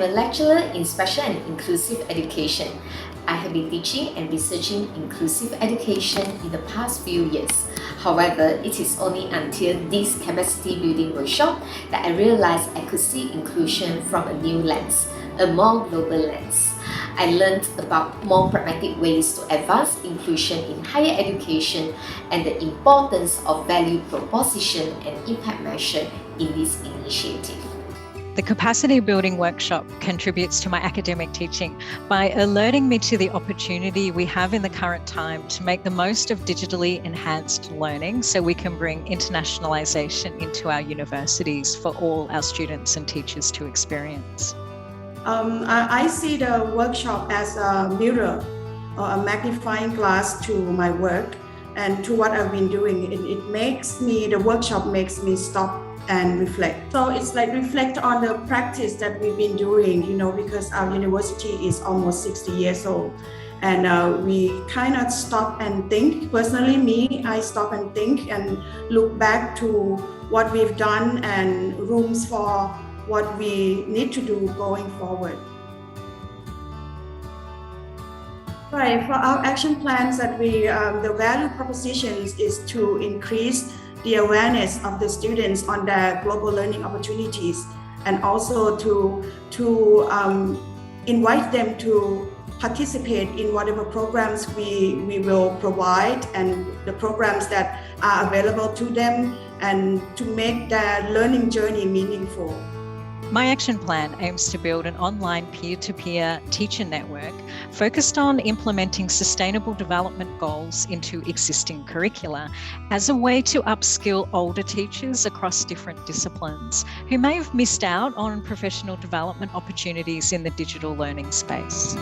am a lecturer in special and inclusive education. I have been teaching and researching inclusive education in the past few years. However, it is only until this capacity building workshop that I realized I could see inclusion from a new lens, a more global lens. I learned about more pragmatic ways to advance inclusion in higher education and the importance of value proposition and impact measure in this initiative. The capacity building workshop contributes to my academic teaching by alerting me to the opportunity we have in the current time to make the most of digitally enhanced learning so we can bring internationalization into our universities for all our students and teachers to experience. I see the workshop as a mirror or a magnifying glass to my work and to what I've been doing. The workshop makes me stop and reflect. So it's like reflect on the practice that we've been doing, because our university is almost 60 years old. And we kind of stop and think. Personally, I stop and think and look back to what we've done and rooms for what we need to do going forward. Right, for our action plans that the value propositions is to increase the awareness of the students on their global learning opportunities, and also to invite them to participate in whatever programs we will provide and the programs that are available to them, and to make their learning journey meaningful. My action plan aims to build an online peer-to-peer teacher network focused on implementing sustainable development goals into existing curricula as a way to upskill older teachers across different disciplines who may have missed out on professional development opportunities in the digital learning space.